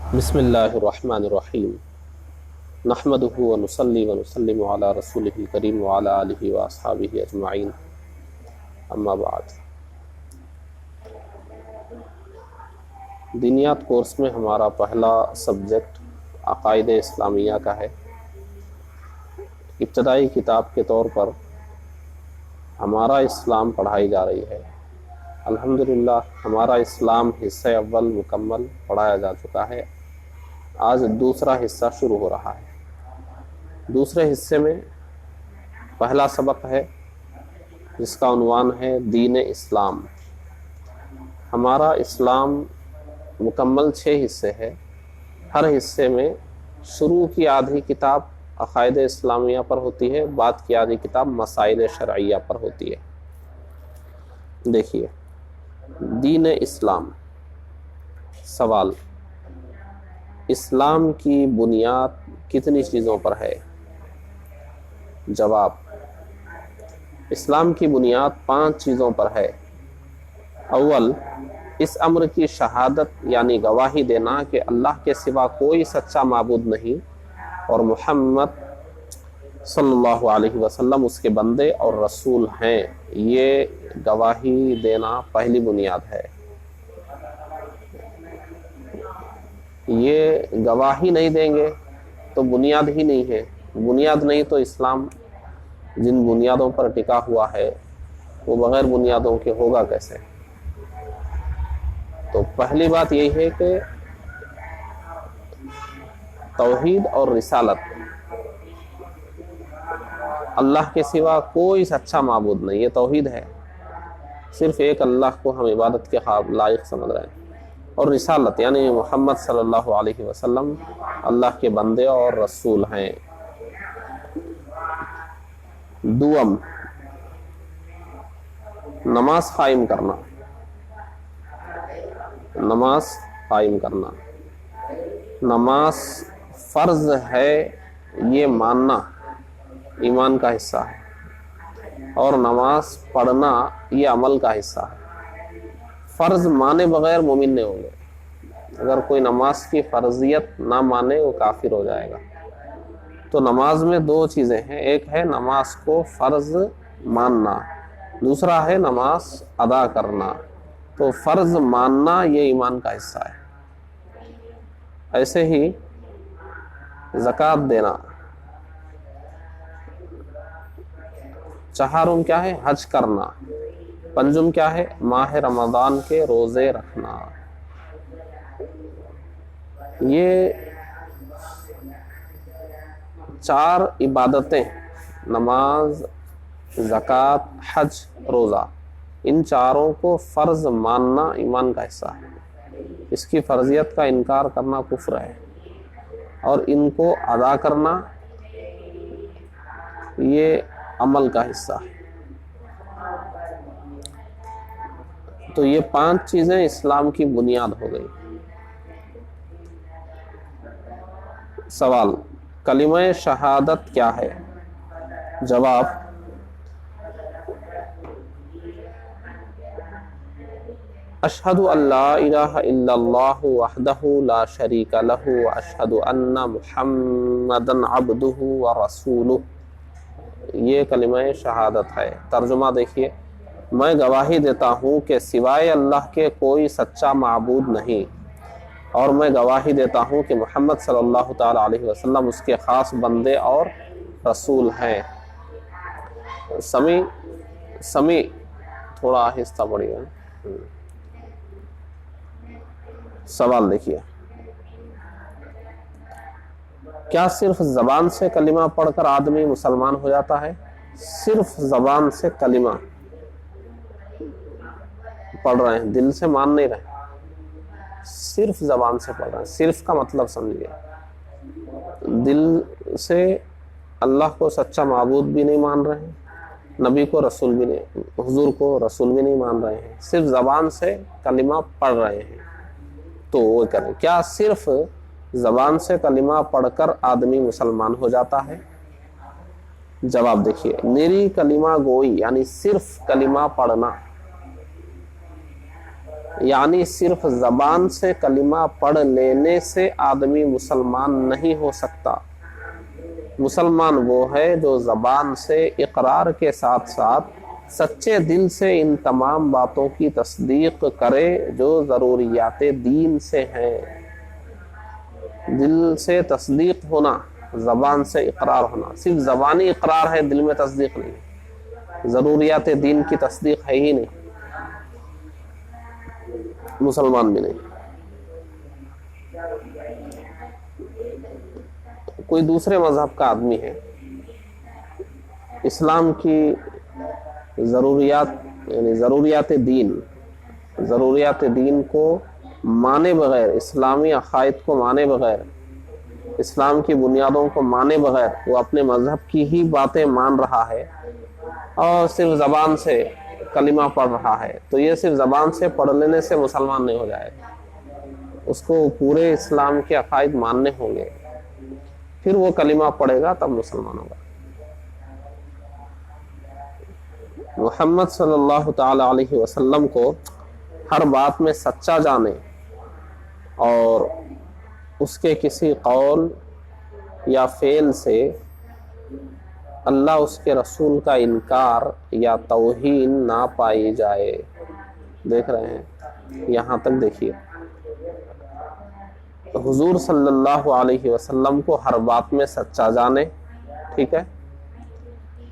بسم اللہ الرحمن الرحیم نحمدہ ونصلی ونسلم علی رسولہ الکریم وعلی آلہ واصحابہ اجمعین اما بعد۔ دینیات کورس میں ہمارا پہلا سبجیکٹ عقائد اسلامیہ کا ہے۔ ابتدائی کتاب کے طور پر ہمارا اسلام پڑھائی جا رہی ہے۔ الحمدللہ ہمارا اسلام حصہ اول مکمل پڑھایا جا چکا ہے۔ آج دوسرا حصہ شروع ہو رہا ہے۔ دوسرے حصے میں پہلا سبق ہے جس کا عنوان ہے دین اسلام۔ ہمارا اسلام مکمل 6 حصے ہے۔ ہر حصے میں شروع کی آدھی کتاب عقائد اسلامیہ پر ہوتی ہے، بعد کی آدھی کتاب مسائل شرعیہ پر ہوتی ہے۔ دیکھیے، دین اسلام۔ سوال: اسلام کی بنیاد کتنی چیزوں پر ہے؟ جواب: اسلام کی بنیاد 5 چیزوں پر ہے۔ اول، اس امر کی شہادت یعنی گواہی دینا کہ اللہ کے سوا کوئی سچا معبود نہیں اور محمد صلی اللہ علیہ وسلم اس کے بندے اور رسول ہیں۔ یہ گواہی دینا پہلی بنیاد ہے۔ یہ گواہی نہیں دیں گے تو بنیاد ہی نہیں ہے۔ بنیاد نہیں تو اسلام جن بنیادوں پر ٹکا ہوا ہے وہ بغیر بنیادوں کے ہوگا کیسے؟ تو پہلی بات یہی ہے کہ توحید اور رسالت، اللہ کے سوا کوئی سچا معبود نہیں، یہ توحید ہے۔ صرف ایک اللہ کو ہم عبادت کے لائق سمجھ رہے ہیں، اور رسالت یعنی محمد صلی اللہ علیہ وسلم اللہ کے بندے اور رسول ہیں۔ دوم، نماز قائم کرنا۔ نماز قائم کرنا، نماز فرض ہے یہ ماننا ایمان کا حصہ ہے، اور نماز پڑھنا یہ عمل کا حصہ ہے۔ فرض مانے بغیر مومن نہیں ہوں گے۔ اگر کوئی نماز کی فرضیت نہ مانے وہ کافر ہو جائے گا۔ تو نماز میں 2 چیزیں ہیں، ایک ہے نماز کو فرض ماننا، دوسرا ہے نماز ادا کرنا۔ تو فرض ماننا یہ ایمان کا حصہ ہے۔ ایسے ہی زکوٰۃ دینا۔ چہارم کیا ہے؟ حج کرنا۔ پنجم کیا ہے؟ ماہ رمضان کے روزے رکھنا۔ یہ 4 عبادتیں، نماز، زکوٰۃ، حج، روزہ، ان چاروں کو فرض ماننا ایمان کا حصہ ہے۔ اس کی فرضیت کا انکار کرنا کفر ہے، اور ان کو ادا کرنا یہ عمل کا حصہ ہے۔ تو یہ 5 چیزیں اسلام کی بنیاد ہو گئی۔ سوال: کلمہ شہادت کیا ہے؟ جواب: اشہد ان لا الہ الا اللہ وحدہ لا شریک لہ واشہد ان محمدا عبدہ ورسولہ۔ یہ کلمہ شہادت ہے۔ ترجمہ دیکھیے: میں گواہی دیتا ہوں کہ سوائے اللہ کے کوئی سچا معبود نہیں، اور میں گواہی دیتا ہوں کہ محمد صلی اللہ تعالیٰ علیہ وسلم اس کے خاص بندے اور رسول ہیں۔ سمیع تھوڑا آہستہ پڑھیے۔ سوال دیکھیے: کیا صرف زبان سے کلمہ پڑھ کر آدمی مسلمان ہو جاتا ہے؟ صرف زبان سے کلمہ پڑھ رہے ہیں، دل سے مان نہیں رہے، صرف زبان سے پڑھ رہے ہیں۔ صرف کا مطلب سمجھیے، دل سے اللہ کو سچا معبود بھی نہیں مان رہے ہیں، نبی کو رسول بھی نہیں، حضور کو رسول بھی نہیں مان رہے ہیں، صرف زبان سے کلمہ پڑھ رہے ہیں۔ تو وہ کریں، کیا صرف زبان سے کلمہ پڑھ کر آدمی مسلمان ہو جاتا ہے؟ جواب دیکھیے: نری کلمہ گوئی یعنی صرف کلمہ پڑھنا یعنی صرف زبان سے کلمہ پڑھ لینے سے آدمی مسلمان نہیں ہو سکتا. مسلمان وہ ہے جو زبان سے اقرار کے ساتھ ساتھ سچے دل سے ان تمام باتوں کی تصدیق کرے جو ضروریات دین سے ہیں. دل سے تصدیق ہونا، زبان سے اقرار ہونا. صرف زبانی اقرار ہے، دل میں تصدیق نہیں. ضروریات دین کی تصدیق ہے ہی نہیں، مسلمان بھی نہیں. کوئی دوسرے مذہب کا آدمی ہے، اسلام کی ضروریات یعنی ضروریات دین کو مانے بغیر، اسلامی عقائد کو مانے بغیر، اسلام کی بنیادوں کو مانے بغیر وہ اپنے مذہب کی ہی باتیں مان رہا ہے اور صرف زبان سے کلمہ پڑھ رہا ہے، تو یہ صرف زبان سے پڑھ لینے سے مسلمان نہیں ہو جائے. اس کو پورے اسلام کے عقائد ماننے ہوں گے، پھر وہ کلمہ پڑھے گا تب مسلمان ہوگا. محمد صلی اللہ تعالی علیہ وسلم کو ہر بات میں سچا جانے اور اس کے کسی قول یا فعل سے اللہ اس کے رسول کا انکار یا توہین نہ پائی جائے. دیکھ رہے ہیں، یہاں تک دیکھیے. حضور صلی اللہ علیہ وسلم کو ہر بات میں سچا جانے، ٹھیک ہے،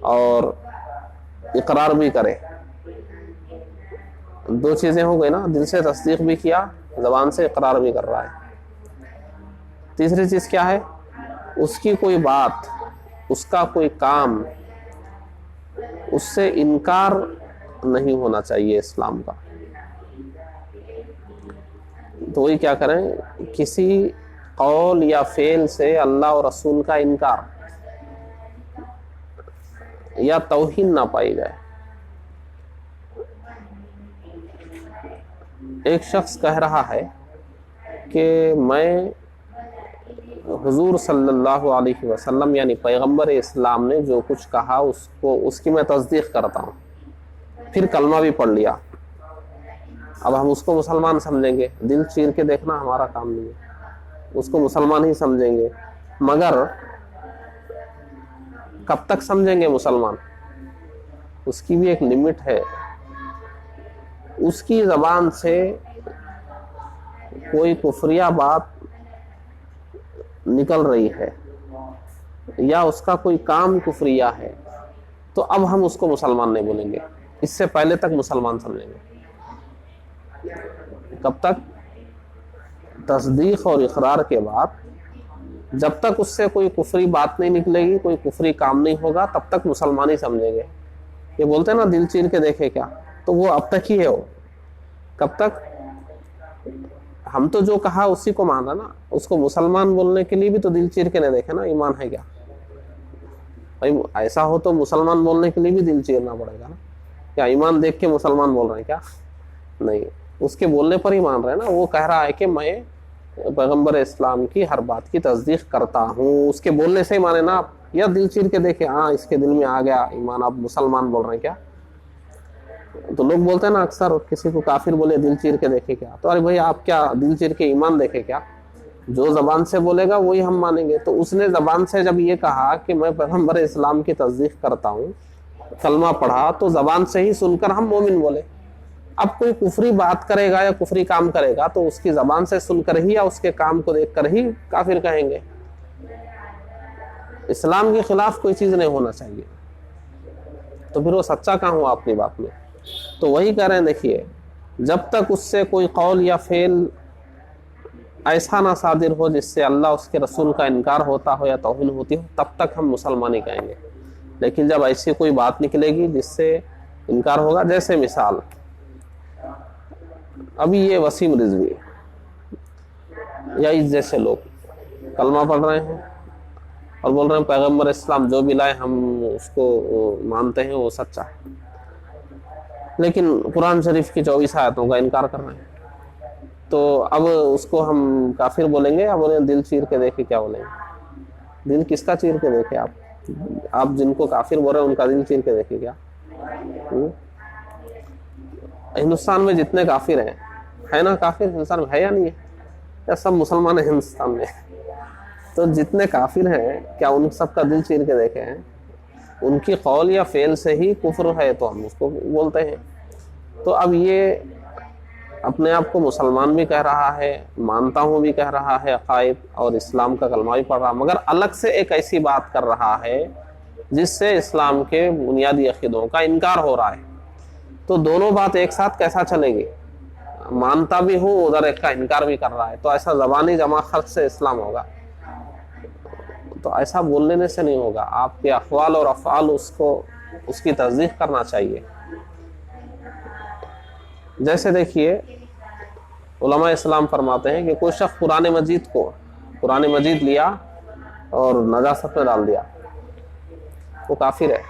اور اقرار بھی کرے. دو چیزیں ہو گئی نا، دل سے تصدیق بھی کیا، زبان سے اقرار بھی کر رہا ہے. تیسری چیز کیا ہے؟ اس کی کوئی بات، اس کا کوئی کام، اس سے انکار نہیں ہونا چاہیے اسلام کا. تو وہی کیا کریں، کسی قول یا فعل سے اللہ اور رسول کا انکار یا توہین نہ پائی جائے. ایک شخص کہہ رہا ہے کہ میں حضور صلی اللہ علیہ وسلم یعنی پیغمبر اسلام نے جو کچھ کہا اس کی میں تصدیق کرتا ہوں، پھر کلمہ بھی پڑھ لیا. اب ہم اس کو مسلمان سمجھیں گے، دل چیر کے دیکھنا ہمارا کام نہیں ہے، اس کو مسلمان ہی سمجھیں گے. مگر کب تک سمجھیں گے مسلمان؟ اس کی بھی ایک لمٹ ہے. اس کی زبان سے کوئی کفریہ بات نکل رہی ہے یا اس کا کوئی کام کفریہ ہے تو اب ہم اس کو مسلمان نہیں بولیں گے، اس سے پہلے تک مسلمان سمجھیں گے. کب تک؟ تصدیق اور اقرار کے بعد. جب تک اس سے کوئی کفری بات نہیں نکلے گی، کوئی کفری کام نہیں ہوگا، تب تک مسلمان ہی سمجھیں گے. یہ بولتے ہیں نا دل چیر کے دیکھے کیا، تو وہ اب تک ہی ہے. وہ کب تک؟ ہم تو جو کہا اسی کو مانا نا. اس کو مسلمان بولنے کے لیے بھی تو دل چیر کے نہیں دیکھے نا. ایمان ہے کیا بھائی؟ ایسا ہو تو مسلمان بولنے کے لیے بھی دل چیرنا پڑے گا نا. کیا ایمان دیکھ کے مسلمان بول رہے ہیں کیا؟ نہیں، اس کے بولنے پر ہی مان رہے ہیں نا. وہ کہہ رہا ہے کہ میں پیغمبر اسلام کی ہر بات کی تصدیق کرتا ہوں، اس کے بولنے سے ہی مانے نا آپ. یا دل چیر کے دیکھے، ہاں اس کے دل میں آ گیا ایمان، آپ مسلمان بول رہے ہیں کیا. تو لوگ بولتے ہیں نا اکثر، کسی کو کافر بولے دل چیر کے دیکھے کیا، تو ارے بھائی آپ کیا دل چیر کے ایمان دیکھے کیا؟ جو زبان سے بولے گا وہی ہم مانیں گے. تو اس نے زبان سے جب یہ کہا کہ میں پیغمبر اسلام کی تصدیق کرتا ہوں، کلمہ پڑھا، تو زبان سے ہی سن کر ہم مومن بولے. اب کوئی کفری بات کرے گا یا کفری کام کرے گا تو اس کی زبان سے سن کر ہی یا اس کے کام کو دیکھ کر ہی کافر کہیں گے. اسلام کے خلاف کوئی چیز نہیں ہونا چاہیے، تو پھر وہ سچا کہاں ہوا اپنی بات میں. تو وہی کہہ رہے ہیں، دیکھیے جب تک اس سے کوئی قول یا فعل ایسا نہ صادر ہو جس سے اللہ اس کے رسول کا انکار ہوتا ہو یا توہین ہوتی ہو، تب تک ہم مسلمان ہی کہیں گے. لیکن جب ایسی کوئی بات نکلے گی جس سے انکار ہوگا، جیسے مثال ابھی یہ وسیم رضوی یا اس جیسے لوگ کلمہ پڑھ رہے ہیں اور بول رہے ہیں پیغمبر اسلام جو بھی لائے ہم اس کو مانتے ہیں، وہ سچا ہے، لیکن قرآن شریف کی 24 آیتوں کا انکار کر رہے ہیں. تو اب اس کو ہم کافر بولیں گے یا بولیں دل چیر کے دیکھے کیا بولیں گے؟ دل کس کا چیر کے دیکھے؟ آپ جن کو کافر بول رہے ہیں ان کا دل چیر کے دیکھے کیا؟ ہندوستان میں جتنے کافر ہیں ہے نا کافر ہندوستان میں، ہے یا نہیں ہے؟ یا سب مسلمان ہیں ہندوستان میں؟ تو جتنے کافر ہیں کیا ان سب کا دل چیر کے دیکھے ہیں؟ ان کی قول یا فعل سے ہی کفر ہے تو ہم اس کو بولتے ہیں۔ تو اب یہ اپنے آپ کو مسلمان بھی کہہ رہا ہے، مانتا ہوں بھی کہہ رہا ہے عقائد، اور اسلام کا کلمہ بھی پڑھ رہا، مگر الگ سے ایک ایسی بات کر رہا ہے جس سے اسلام کے بنیادی عقیدوں کا انکار ہو رہا ہے۔ تو دونوں بات ایک ساتھ کیسا چلے گی؟ مانتا بھی ہوں، ادھر ایک کا انکار بھی کر رہا ہے، تو ایسا زبانی جمع خرچ سے اسلام ہوگا؟ تو ایسا بول لینے سے نہیں ہوگا، آپ کے اقوال اور افعال اس کی تصدیق کرنا چاہیے۔ جیسے دیکھیے علماء اسلام فرماتے ہیں کہ کوئی شخص قرآن مجید لیا اور نجاست میں ڈال دیا، وہ کافر ہے۔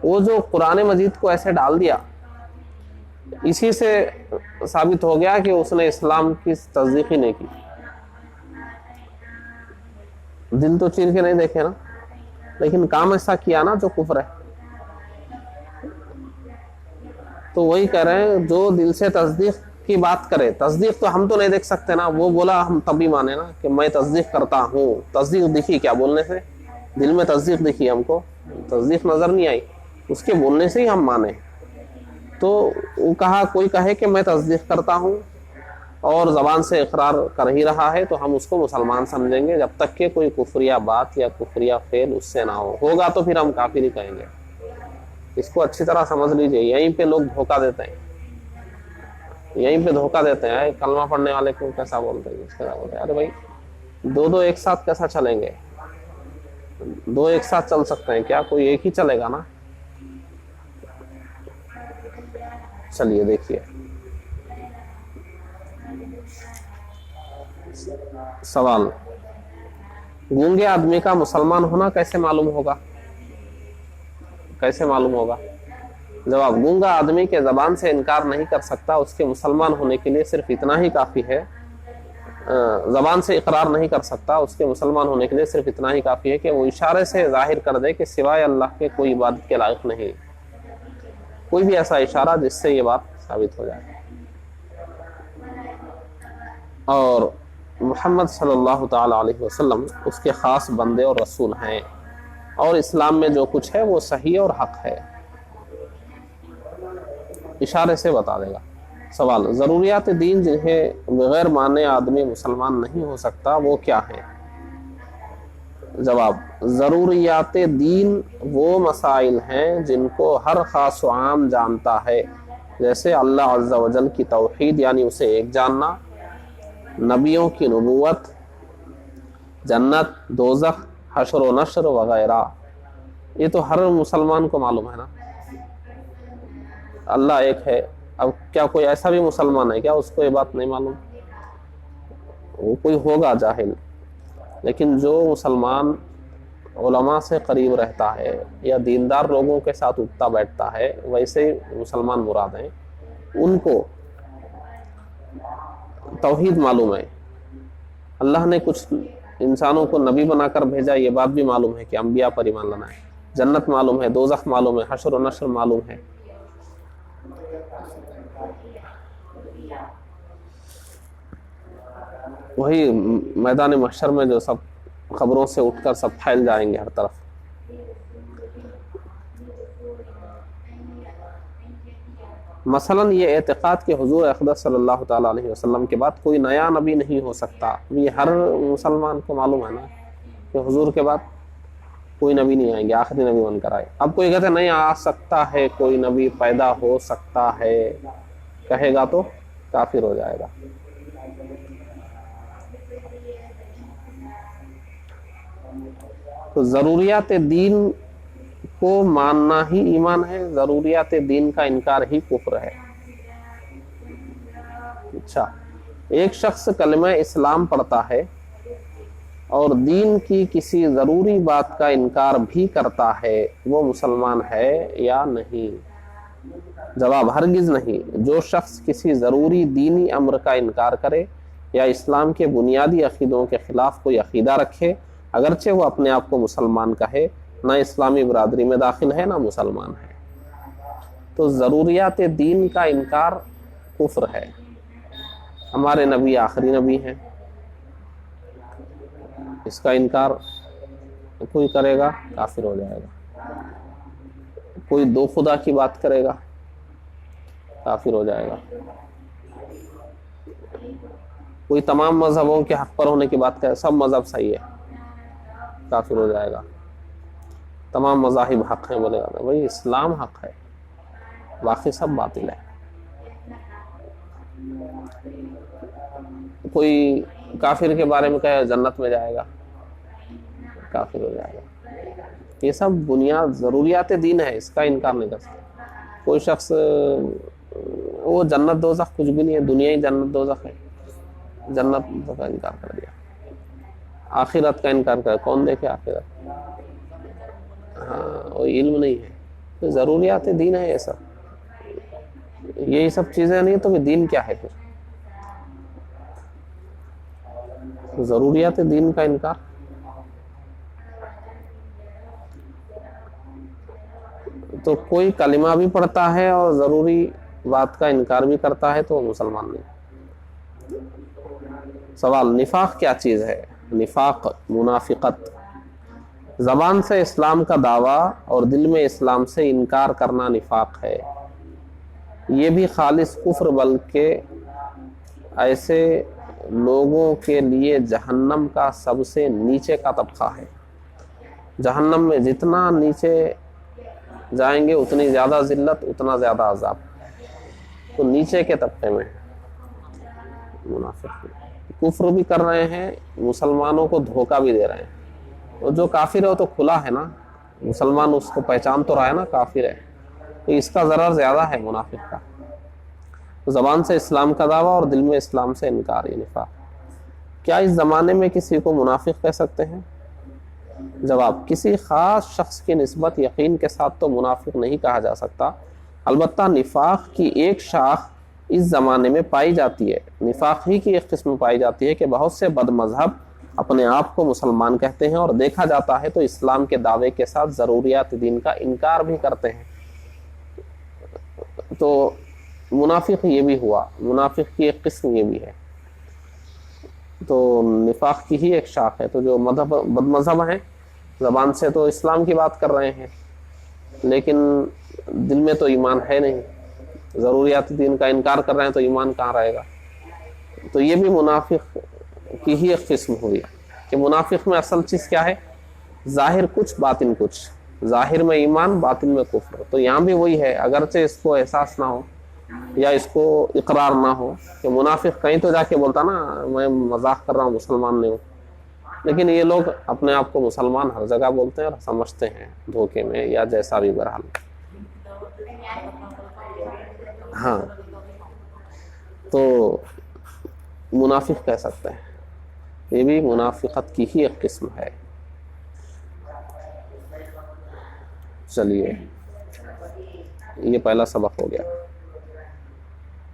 وہ جو قرآن مجید کو ایسے ڈال دیا، اسی سے ثابت ہو گیا کہ اس نے اسلام کی تصدیق ہی نہیں کی۔ دل تو چیر کے نہیں دیکھے نا، لیکن کام ایسا کیا نا جو کفر ہے۔ تو وہی کہہ رہے ہیں جو دل سے تصدیق کی بات کرے، تصدیق تو ہم تو نہیں دیکھ سکتے نا، وہ بولا ہم تب بھی مانے نا کہ میں تصدیق کرتا ہوں۔ تصدیق دکھی کیا بولنے سے؟ دل میں تصدیق دکھی، ہم کو تصدیق نظر نہیں آئی، اس کے بولنے سے ہی ہم مانے۔ تو وہ کہا کوئی کہے کہ میں تصدیق کرتا ہوں اور زبان سے اقرار کر ہی رہا ہے تو ہم اس کو مسلمان سمجھیں گے، جب تک کہ کوئی کفریہ بات یا کفریہ فعل اس سے نہ ہوگا تو پھر ہم کافر ہی کہیں گے۔ اس کو اچھی طرح سمجھ لیجئے، یہیں پہ لوگ دھوکہ دیتے ہیں، یہیں پہ دھوکہ دیتے ہیں۔ کلمہ پڑھنے والے کو کیسا بولتے ہیں؟ ارے بھائی دو ایک ساتھ کیسا چلیں گے؟ دو ایک ساتھ چل سکتے ہیں کیا؟ کوئی ایک ہی چلے گا نا۔ چلیے دیکھیے سوال، گونگے آدمی کا مسلمان ہونا کیسے معلوم ہوگا؟ کیسے معلوم ہوگا؟ جواب، گونگا آدمی کے زبان سے انکار نہیں کر سکتا، اس کے مسلمان ہونے کے لیے صرف اتنا ہی کافی ہے، زبان سے اقرار نہیں کر سکتا، اس کے مسلمان ہونے کے لیے صرف اتنا ہی کافی ہے کہ وہ اشارے سے ظاہر کر دے کہ سوائے اللہ کے کوئی عبادت کے لائق نہیں، کوئی بھی ایسا اشارہ جس سے یہ بات ثابت ہو جائے۔ اور محمد صلی اللہ تعالی علیہ وسلم اس کے خاص بندے اور رسول ہیں، اور اسلام میں جو کچھ ہے وہ صحیح اور حق ہے، اشارے سے بتا دے گا۔ سوال، ضروریات دین جنہیں بغیر مانے آدمی مسلمان نہیں ہو سکتا وہ کیا ہیں؟ جواب، ضروریات دین وہ مسائل ہیں جن کو ہر خاص و عام جانتا ہے، جیسے اللہ عز و جل کی توحید یعنی اسے ایک جاننا، نبیوں کی نبوت، جنت، دوزخ، حشر و نشر وغیرہ۔ یہ تو ہر مسلمان کو معلوم ہے نا، اللہ ایک ہے۔ اب کیا کوئی ایسا بھی مسلمان ہے کیا اس کو یہ بات نہیں معلوم؟ وہ کوئی ہوگا جاہل، لیکن جو مسلمان علماء سے قریب رہتا ہے یا دیندار لوگوں کے ساتھ اٹھتا بیٹھتا ہے، ویسے ہی مسلمان مراد ہیں، ان کو توحید معلوم ہے، اللہ نے کچھ انسانوں کو نبی بنا کر بھیجا، یہ بات بھی معلوم ہے کہ انبیاء پر ایمان لانا ہے، جنت معلوم ہے، دوزخ معلوم ہے، حشر و نشر معلوم ہے۔ وہی میدان محشر میں جو سب خبروں سے اٹھ کر سب پھیل جائیں گے ہر طرف۔ مثلا یہ اعتقاد کہ حضور اقدس صلی اللہ تعالیٰ علیہ وسلم کے بعد کوئی نیا نبی نہیں ہو سکتا، یہ ہر مسلمان کو معلوم ہے نا کہ حضور کے بعد کوئی نبی نہیں آئیں گے، آخری نبی بن کر آئے۔ اب کوئی کہتے نہیں آ سکتا ہے، کوئی نبی پیدا ہو سکتا ہے کہے گا تو کافر ہو جائے گا۔ تو ضروریات دین کو ماننا ہی ایمان ہے، ضروریات دین کا انکار ہی کفر ہے۔ اچھا، ایک شخص کلمہ اسلام پڑھتا ہے اور دین کی کسی ضروری بات کا انکار بھی کرتا ہے، وہ مسلمان ہے یا نہیں؟ جواب، ہرگز نہیں۔ جو شخص کسی ضروری دینی امر کا انکار کرے یا اسلام کے بنیادی عقیدوں کے خلاف کوئی عقیدہ رکھے، اگرچہ وہ اپنے آپ کو مسلمان کہے، نہ اسلامی برادری میں داخل ہے نہ مسلمان ہے۔ تو تو ضروریات دین کا انکار کفر ہے. ہمارے نبی آخری نبی ہیں، اس کا انکار کوئی کرے گا کافر ہو جائے گا. کوئی دو خدا کی بات کرے گا کافر ہو جائے گا. کوئی تمام مذہبوں کے حق پر ہونے کی بات کرے، سب مذہب صحیح ہے، کافر ہو جائے گا. تمام مذاہب حق ہیں بولے گا، بھائی اسلام حق ہے، باقی سب باطل ہے. کوئی کافر کے بارے میں کہے جنت میں جائے گا، کافر ہو جائے گا. یہ سب بنیاد ضروریات دین ہے، اس کا انکار نہیں کر سکتا. کوئی شخص وہ جنت دوزخ کچھ بھی نہیں ہے، دنیا ہی جنت دوزخ ہے، جنت کا انکار کر دیا. آخرت کا انکار کر، کون دیکھے آخرت؟ ہاں، وہ علم نہیں ہے. تو ضروریات دین ہے یہ سب. یہی سب چیزیں نہیں تو دین کیا ہے پھر؟ ضروریات دین کا انکار. تو کوئی کلمہ بھی پڑھتا ہے اور ضروری بات کا انکار بھی کرتا ہے تو وہ مسلمان نہیں. سوال، نفاق کیا چیز ہے؟ نفاق، منافقت، زبان سے اسلام کا دعویٰ اور دل میں اسلام سے انکار کرنا نفاق ہے. یہ بھی خالص کفر، بلکہ ایسے لوگوں کے لیے جہنم کا سب سے نیچے کا طبقہ ہے. جہنم میں جتنا نیچے جائیں گے اتنی زیادہ ذلت، اتنا زیادہ عذاب. تو نیچے کے طبقے میں منافق کفر بھی کر رہے ہیں، مسلمانوں کو دھوکہ بھی دے رہے ہیں. اور جو کافر ہے وہ تو کھلا ہے نا، مسلمان اس کو پہچان تو رہا ہے نا کافر ہے، تو اس کا ضرر زیادہ ہے منافق کا. زبان سے اسلام کا دعویٰ اور دل میں اسلام سے انکار، یہ نفاق. کیا اس زمانے میں کسی کو منافق کہہ سکتے ہیں؟ جواب، کسی خاص شخص کی نسبت یقین کے ساتھ تو منافق نہیں کہا جا سکتا. البتہ نفاق کی ایک شاخ اس زمانے میں پائی جاتی ہے. نفاق ہی کی ایک قسم پائی جاتی ہے کہ بہت سے بد مذہب اپنے آپ کو مسلمان کہتے ہیں اور دیکھا جاتا ہے تو اسلام کے دعوے کے ساتھ ضروریات دین کا انکار بھی کرتے ہیں. تو منافق یہ بھی ہوا، منافق کی ایک قسم یہ بھی ہے. تو نفاق کی ہی ایک شاخ ہے. تو جو بد مذہب ہیں زبان سے تو اسلام کی بات کر رہے ہیں لیکن دل میں تو ایمان ہے نہیں، ضروریات دین کا انکار کر رہے ہیں تو ایمان کہاں رہے گا؟ تو یہ بھی منافق کی ہی ایک قسم ہوئی کہ منافق میں اصل چیز کیا ہے؟ ظاہر کچھ باطن کچھ. ظاہر میں ایمان، باطن میں کفر. تو یہاں بھی وہی ہے، اگرچہ اس کو احساس نہ ہو یا اس کو اقرار نہ ہو کہ منافق کہیں تو جا کے بولتا نا میں مذاق کر رہا ہوں، مسلمان نہیں ہوں، لیکن یہ لوگ اپنے آپ کو مسلمان ہر جگہ بولتے ہیں اور سمجھتے ہیں دھوکے میں یا جیسا بھی بہرحال. ہاں، تو منافق کہہ سکتے ہیں. یہ بھی منافقت کی ہی ایک قسم ہے. چلیے، یہ پہلا سبق ہو گیا.